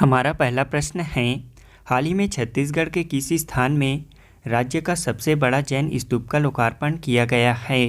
हमारा पहला प्रश्न है, हाल ही में छत्तीसगढ़ के किस स्थान में राज्य का सबसे बड़ा जैन स्तूप का लोकार्पण किया गया है?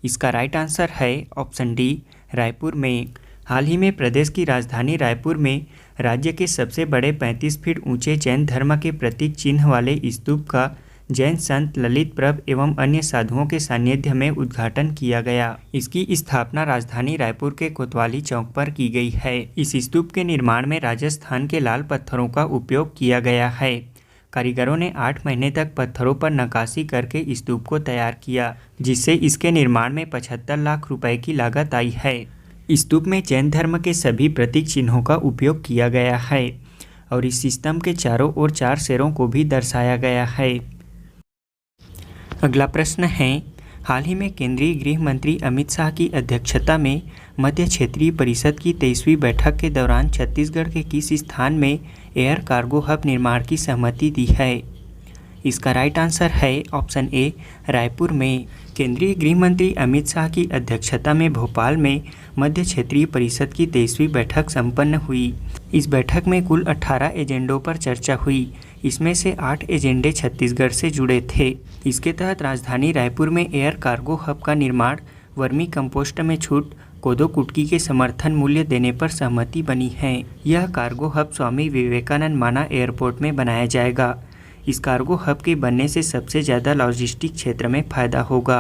इसका राइट आंसर है ऑप्शन डी, रायपुर में। हाल ही में प्रदेश की राजधानी रायपुर में राज्य के सबसे बड़े 35 फीट ऊंचे जैन धर्म के प्रतीक चिन्ह वाले स्तूप का जैन संत ललित प्रभ एवं अन्य साधुओं के सानिध्य में उद्घाटन किया गया। इसकी स्थापना राजधानी रायपुर के कोतवाली चौक पर की गई है। इस स्तूप के निर्माण में राजस्थान के लाल पत्थरों का उपयोग किया गया है। कारीगरों ने 8 महीने तक पत्थरों पर नक्काशी करके स्तूप को तैयार किया, जिससे इसके निर्माण में 75 लाख रुपए की लागत आई है। स्तूप में जैन धर्म के सभी प्रतीक चिन्हों का उपयोग किया गया है और इस स्तंभ के चारों ओर 4 शेरों को भी दर्शाया गया है। अगला प्रश्न है, हाल ही में केंद्रीय गृह मंत्री अमित शाह की अध्यक्षता में मध्य क्षेत्रीय परिषद की 23वीं बैठक के दौरान छत्तीसगढ़ के किस स्थान में एयर कार्गो हब निर्माण की सहमति दी है? इसका राइट आंसर है ऑप्शन ए, रायपुर में। केंद्रीय गृह मंत्री अमित शाह की अध्यक्षता में भोपाल में मध्य क्षेत्रीय परिषद की 23वीं बैठक संपन्न हुई। इस बैठक में कुल 18 एजेंडों पर चर्चा हुई। इसमें से 8 एजेंडे छत्तीसगढ़ से जुड़े थे। इसके तहत राजधानी रायपुर में एयर कार्गो हब का निर्माण, वर्मी कंपोस्ट में छूट, कोदो कुटकी के समर्थन मूल्य देने पर सहमति बनी है। यह कार्गो हब स्वामी विवेकानंद माना एयरपोर्ट में बनाया जाएगा। इस कार्गो हब के बनने से सबसे ज़्यादा लॉजिस्टिक क्षेत्र में फायदा होगा।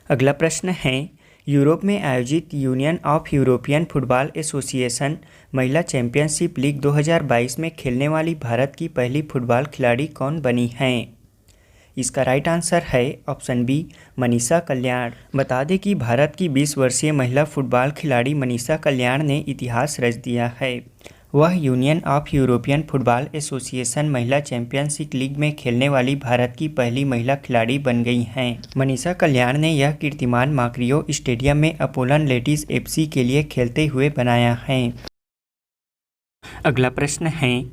अगला प्रश्न है, यूरोप में आयोजित union of European football association महिला चैंपियनशिप लीग 2022 में खेलने वाली भारत की पहली फुटबॉल खिलाड़ी कौन बनी हैं? इसका राइट आंसर है ऑप्शन बी, मनीषा कल्याण। बता दें कि भारत की 20 वर्षीय महिला फुटबॉल खिलाड़ी मनीषा कल्याण ने इतिहास रच दिया है। वह union of European football association महिला चैंपियनशिप लीग में खेलने वाली भारत की पहली महिला खिलाड़ी बन गई हैं। मनीषा कल्याण ने यह कीर्तिमान माक्रियो स्टेडियम में अपोलन लेडीज एफसी के लिए खेलते हुए बनाया है। अगला प्रश्न है,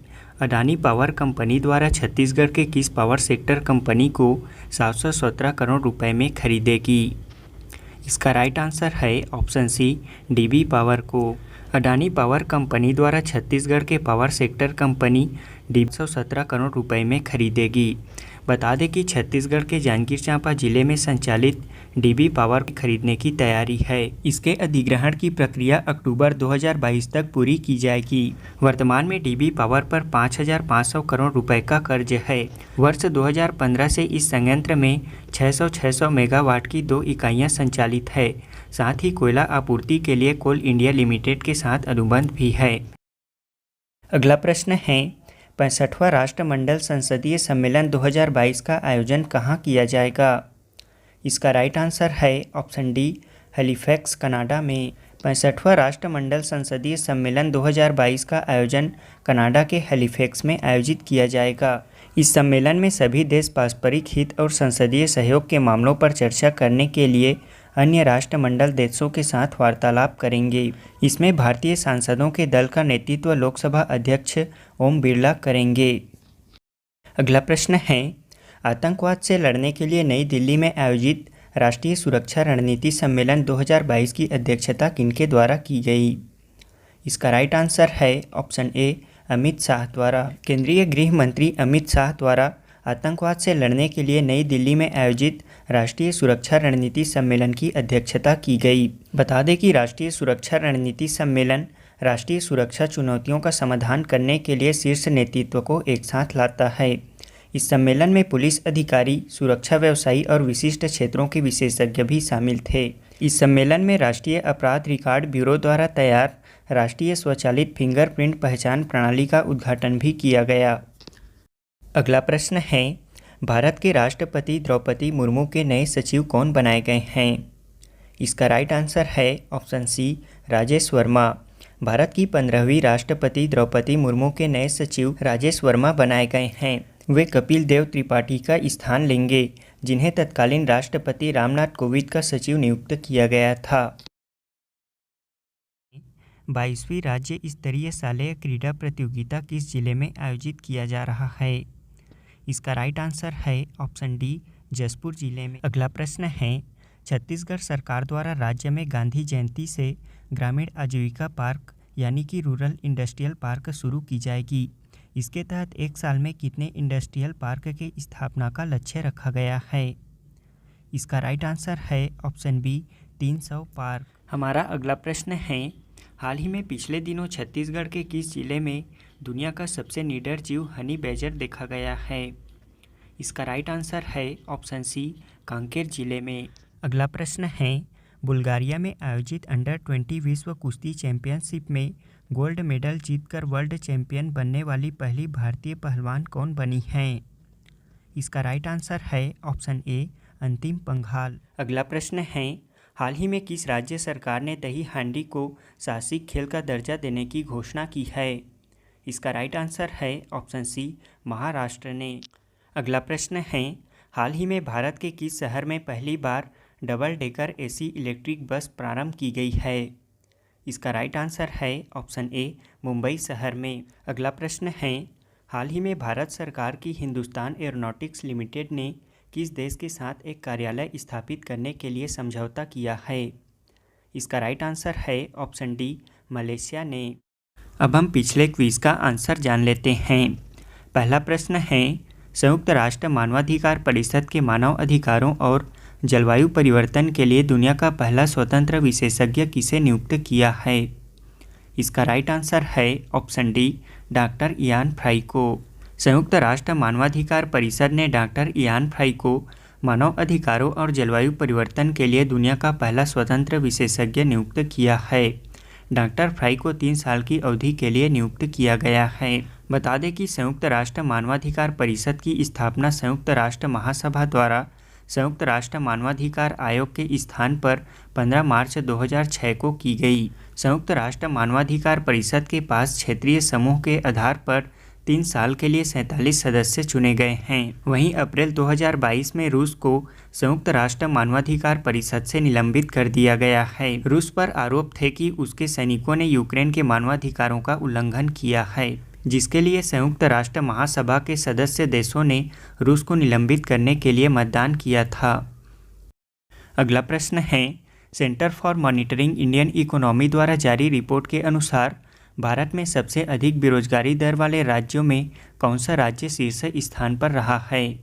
अडानी पावर कंपनी द्वारा छत्तीसगढ़ के किस पावर सेक्टर कंपनी को 717 करोड़ रुपए में खरीदेगी? इसका राइट आंसर है ऑप्शन सी, डीबी पावर को। अडानी पावर कंपनी द्वारा छत्तीसगढ़ के power sector company dB 117 crore रुपए में खरीदेगी। बता दें कि छत्तीसगढ़ के जांजगीर चांपा जिले में संचालित डीबी पावर खरीदने की तैयारी है। इसके अधिग्रहण की प्रक्रिया अक्टूबर 2022 तक पूरी की जाएगी। वर्तमान में डीबी पावर पर 5,500 करोड़ रुपए का कर्ज है। वर्ष 2015 से इस संयंत्र में 600 मेगावाट की 2 इकाइयाँ संचालित है। साथ ही कोयला आपूर्ति के लिए कोल इंडिया लिमिटेड के साथ अनुबंध भी है। अगला प्रश्न है, 65वां राष्ट्रमंडल संसदीय सम्मेलन 2022 का आयोजन कहाँ किया जाएगा? इसका राइट आंसर है ऑप्शन डी, हैलिफैक्स कनाडा में। 65वां राष्ट्रमंडल संसदीय सम्मेलन 2022 का आयोजन कनाडा के हैलिफैक्स में आयोजित किया जाएगा। इस सम्मेलन में सभी देश पारस्परिक हित और संसदीय सहयोग के मामलों पर चर्चा करने के लिए अन्य राष्ट्रमंडल देशों के साथ वार्तालाप करेंगे। इसमें भारतीय सांसदों के दल का नेतृत्व लोकसभा अध्यक्ष ओम बिरला करेंगे। अगला प्रश्न है, आतंकवाद से लड़ने के लिए नई दिल्ली में आयोजित राष्ट्रीय सुरक्षा रणनीति सम्मेलन 2022 की अध्यक्षता किनके द्वारा की गई? इसका राइट आंसर है ऑप्शन ए, अमित शाह द्वारा। केंद्रीय गृह मंत्री अमित शाह द्वारा आतंकवाद से लड़ने के लिए नई दिल्ली में आयोजित राष्ट्रीय सुरक्षा रणनीति सम्मेलन की अध्यक्षता की गई। बता दें कि राष्ट्रीय सुरक्षा रणनीति सम्मेलन राष्ट्रीय सुरक्षा चुनौतियों का समाधान करने के लिए शीर्ष नेतृत्व को एक साथ लाता है। इस सम्मेलन में पुलिस अधिकारी, सुरक्षा व्यवसायी और विशिष्ट क्षेत्रों के विशेषज्ञ भी शामिल थे। इस सम्मेलन में राष्ट्रीय अपराध रिकॉर्ड ब्यूरो द्वारा तैयार राष्ट्रीय स्वचालित फिंगरप्रिंट पहचान प्रणाली का उद्घाटन भी किया गया। अगला प्रश्न है, भारत के राष्ट्रपति द्रौपदी मुर्मू के नए सचिव कौन बनाए गए हैं? इसका राइट आंसर है ऑप्शन सी, राजेश वर्मा। भारत की 15वीं राष्ट्रपति द्रौपदी मुर्मू के नए सचिव राजेश वर्मा बनाए गए हैं। वे कपिल देव त्रिपाठी का स्थान लेंगे, जिन्हें तत्कालीन राष्ट्रपति रामनाथ कोविंद का सचिव नियुक्त किया गया था। 22वीं राज्य स्तरीय शालेय क्रीड़ा प्रतियोगिता किस जिले में आयोजित किया जा रहा है? इसका राइट आंसर है ऑप्शन डी, जशपुर जिले में। अगला प्रश्न है, छत्तीसगढ़ सरकार द्वारा राज्य में गांधी जयंती से ग्रामीण आजीविका पार्क यानी कि रूरल इंडस्ट्रियल पार्क शुरू की जाएगी। इसके तहत एक साल में कितने इंडस्ट्रियल पार्क की स्थापना का लक्ष्य रखा गया है? इसका राइट आंसर है ऑप्शन बी 300 पार्क। हमारा अगला प्रश्न है, हाल ही में पिछले दिनों छत्तीसगढ़ के किस जिले में दुनिया का सबसे निडर जीव हनी बैजर देखा गया है? इसका राइट आंसर है ऑप्शन सी कांकेर जिले में। अगला प्रश्न है, बुल्गारिया में आयोजित अंडर 20 विश्व कुश्ती चैंपियनशिप में गोल्ड मेडल जीतकर वर्ल्ड चैंपियन बनने वाली पहली भारतीय पहलवान कौन बनी हैं? इसका राइट आंसर है ऑप्शन ए अंतिम पंघाल। अगला प्रश्न है, हाल ही में किस राज्य सरकार ने दही हांडी को साहसिक खेल का दर्जा देने की घोषणा की है? इसका राइट आंसर है ऑप्शन सी महाराष्ट्र ने। अगला प्रश्न है, हाल ही में भारत के किस शहर में पहली बार double decker AC electric bus प्रारंभ की गई है? इसका राइट आंसर है ऑप्शन ए मुंबई शहर में। अगला प्रश्न है, हाल ही में भारत सरकार की हिंदुस्तान एरोनॉटिक्स लिमिटेड ने किस देश के साथ एक कार्यालय स्थापित करने के लिए समझौता किया है? इसका राइट आंसर है ऑप्शन डी मलेशिया ने। अब हम पिछले क्विज का आंसर जान लेते हैं। पहला प्रश्न है, संयुक्त राष्ट्र मानवाधिकार परिषद के मानव अधिकारों और जलवायु परिवर्तन के लिए दुनिया का पहला स्वतंत्र विशेषज्ञ किसे नियुक्त किया है? इसका राइट आंसर है option D doctor Ian fry को। संयुक्त राष्ट्र मानवाधिकार परिषद ने डॉक्टर इयान फ्राई को मानव अधिकारों और जलवायु परिवर्तन के लिए दुनिया का पहला स्वतंत्र विशेषज्ञ नियुक्त किया है। डॉक्टर फ्राई को 3 साल की अवधि के लिए नियुक्त किया गया है। बता दें कि संयुक्त राष्ट्र मानवाधिकार परिषद की स्थापना संयुक्त राष्ट्र महासभा द्वारा संयुक्त राष्ट्र मानवाधिकार आयोग के स्थान पर 15 मार्च 2006 को की गई। संयुक्त राष्ट्र मानवाधिकार परिषद के पास क्षेत्रीय समूह के आधार पर 3 साल के लिए 47 सदस्य चुने गए हैं। वहीं अप्रैल 2022 में रूस को संयुक्त राष्ट्र मानवाधिकार परिषद से निलंबित कर दिया गया है। रूस पर आरोप थे कि उसके सैनिकों ने यूक्रेन के मानवाधिकारों का उल्लंघन किया है, जिसके लिए संयुक्त राष्ट्र महासभा के सदस्य देशों ने रूस को निलंबित करने के लिए मतदान किया था। अगला प्रश्न है, centre for monitoring Indian economy द्वारा जारी रिपोर्ट के अनुसार भारत में सबसे अधिक बेरोजगारी दर वाले राज्यों में कौन सा राज्य शीर्ष स्थान पर रहा है?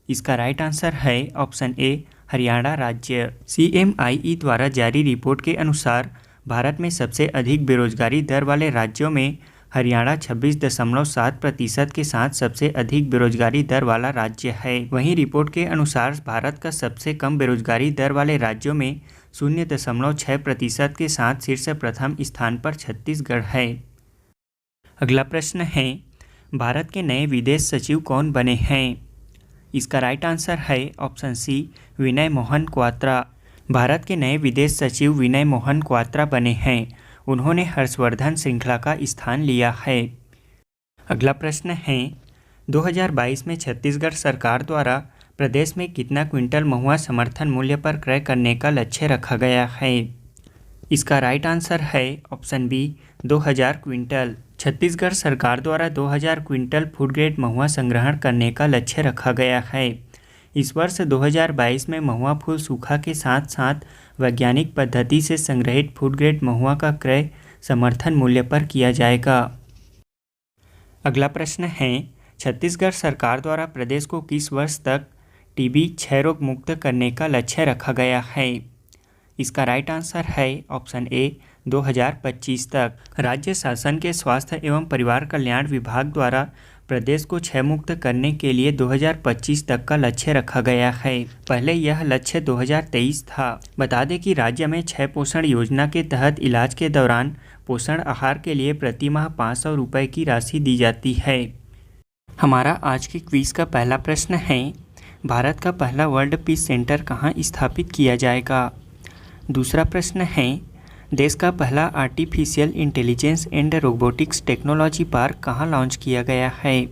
इसका राइट आंसर है ऑप्शन ए हरियाणा राज्य। CMIE द्वारा जारी रिपोर्ट के अनुसार भारत में सबसे अधिक बेरोजगारी दर वाले राज्यों में हरियाणा 26.7% के साथ सबसे अधिक बेरोजगारी दर वाला राज्य है। वहीं रिपोर्ट के अनुसार भारत का सबसे कम बेरोजगारी दर वाले राज्यों में 0.6% के साथ शीर्ष प्रथम स्थान पर छत्तीसगढ़ है। अगला प्रश्न है, भारत के नए विदेश सचिव कौन बने हैं? इसका राइट आंसर है ऑप्शन सी विनय मोहन क्वात्रा। भारत के नए विदेश सचिव विनय मोहन क्वात्रा बने हैं। उन्होंने हर्षवर्धन श्रृंखला का स्थान लिया है। अगला प्रश्न है, 2022 में छत्तीसगढ़ सरकार द्वारा प्रदेश में कितना क्विंटल महुआ समर्थन मूल्य पर क्रय करने का लक्ष्य रखा गया है? इसका राइट आंसर है ऑप्शन बी 2000 क्विंटल। छत्तीसगढ़ सरकार द्वारा 2000 क्विंटल फूड ग्रेड महुआ संग्रहण करने का लक्ष्य रखा गया है। इस वर्ष 2022 में महुआ फूल सूखा के साथ साथ वैज्ञानिक पद्धति से संग्रहित फूड ग्रेड महुआ का क्रय समर्थन मूल्य पर किया जाएगा। अगला प्रश्न है, छत्तीसगढ़ सरकार द्वारा प्रदेश को किस वर्ष तक टीबी क्षय रोग मुक्त करने का लक्ष्य रखा गया है? इसका राइट आंसर है ऑप्शन ए 2025 तक। राज्य शासन के स्वास्थ्य एवं परिवार कल्याण विभाग द्वारा प्रदेश को क्षय मुक्त करने के लिए 2025 तक का लक्ष्य रखा गया है। पहले यह लक्ष्य 2023 था। बता दें कि राज्य में क्षय पोषण योजना के तहत इलाज के दौरान पोषण आहार के लिए प्रति माह 500 रुपये की राशि दी जाती है। हमारा आज के क्विज का पहला प्रश्न है, भारत का पहला वर्ल्ड पीस सेंटर कहाँ स्थापित किया जाएगा? दूसरा प्रश्न है, देश का पहला artificial intelligence and robotics technology park कहाँ लॉन्च किया गया है?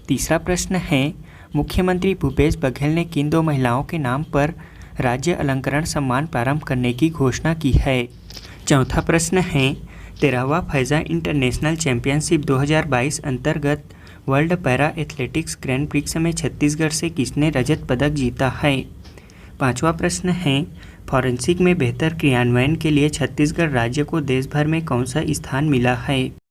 तीसरा प्रश्न है, मुख्यमंत्री भूपेश बघेल ने किन 2 महिलाओं के नाम पर राज्य अलंकरण सम्मान प्रारंभ करने की घोषणा की है? चौथा प्रश्न है, 13वां फैजा इंटरनेशनल चैंपियनशिप 2022 अंतर्गत world para athletics grand prix में छत्तीसगढ़ से किसने रजत पदक जीता है? पांचवा प्रश्न है, फॉरेंसिक में बेहतर क्रियान्वयन के लिए छत्तीसगढ़ राज्य को देश भर में कौन सा स्थान मिला है?